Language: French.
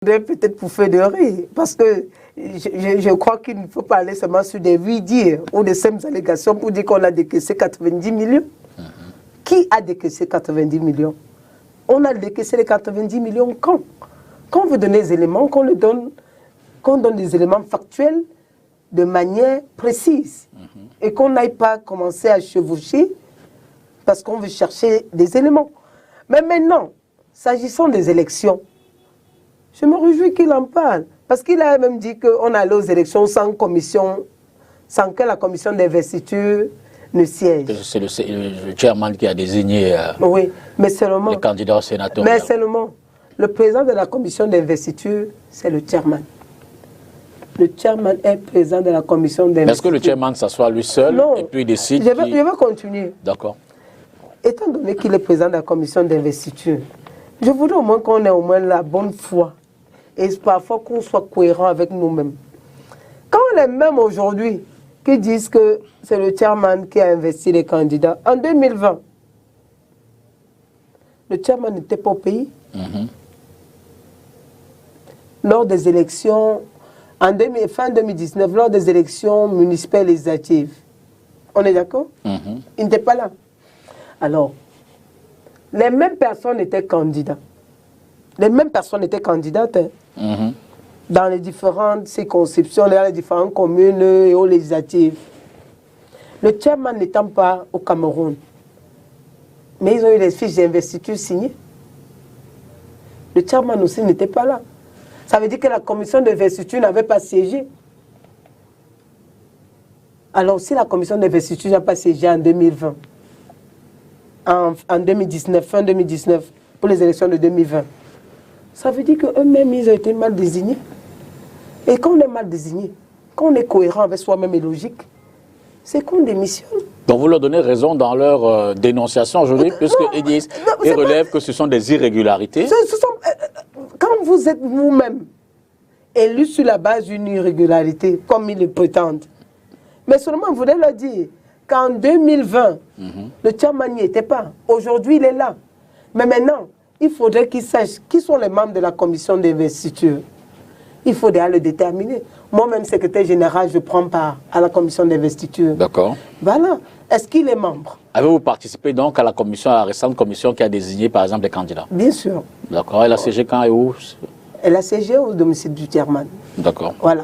Peut-être pour faire de rire, parce que je crois qu'il ne faut pas aller seulement sur des oui-dire ou des simples allégations pour dire qu'on a décaissé 90 millions. Qui a décaissé 90 millions? On a décaissé les 90 millions quand? Quand on veut donner des éléments, qu'on donne des éléments factuels de manière précise. Et qu'on n'aille pas commencer à chevaucher parce qu'on veut chercher des éléments. Mais maintenant, s'agissant des élections, je me réjouis qu'il en parle. Parce qu'il a même dit qu'on allait aux élections sans commission, sans que la commission d'investiture ne siège. C'est le chairman qui a désigné oui, mais seulement, les candidats au sénateur. Mais seulement, le président de la commission d'investiture, c'est le chairman. Le chairman est président de la commission d'investiture. Est-ce que le chairman s'assoit lui seul et puis il décide? Je vais continuer. D'accord. Étant donné qu'il est président de la commission d'investiture, je voudrais au moins qu'on ait au moins la bonne foi et parfois qu'on soit cohérent avec nous-mêmes. Quand on est même aujourd'hui qui disent que c'est le chairman qui a investi les candidats, en 2020, le chairman n'était pas au pays. Lors des élections, fin 2019, lors des élections municipales législatives, on est d'accord? Il n'était pas là. Alors, les mêmes personnes étaient candidats. Les mêmes personnes étaient candidates dans les différentes circonscriptions, dans les différentes communes et aux législatives. Le chairman n'étant pas au Cameroun, mais ils ont eu les fiches d'investiture signées. Le chairman aussi n'était pas là. Ça veut dire que la commission d'investiture n'avait pas siégé. Alors, si la commission d'investiture n'a pas siégé en 2020, en 2019, fin 2019, pour les élections de 2020, ça veut dire qu'eux-mêmes, ils ont été mal désignés. Et quand on est mal désigné, quand on est cohérent avec soi-même et logique, c'est qu'on démissionne. Donc vous leur donnez raison dans leur dénonciation aujourd'hui, puisqu'ils disent, ils relèvent que ce sont des irrégularités. Quand vous êtes vous-même élu sur la base d'une irrégularité, comme ils le prétendent, mais seulement vous voulez leur dire qu'en 2020, le chairman n'y était pas. Aujourd'hui, il est là. Mais maintenant, il faudrait qu'ils sachent qui sont les membres de la commission d'investiture. Il faudrait le déterminer. Moi-même, secrétaire général, je prends part à la commission d'investiture. D'accord. Voilà. Est-ce qu'il est membre? Avez-vous participé donc à la récente commission qui a désigné, par exemple, les candidats? Bien sûr. D'accord. Elle a siégé quand et où? Elle a siégé au domicile du chairman. D'accord. Voilà.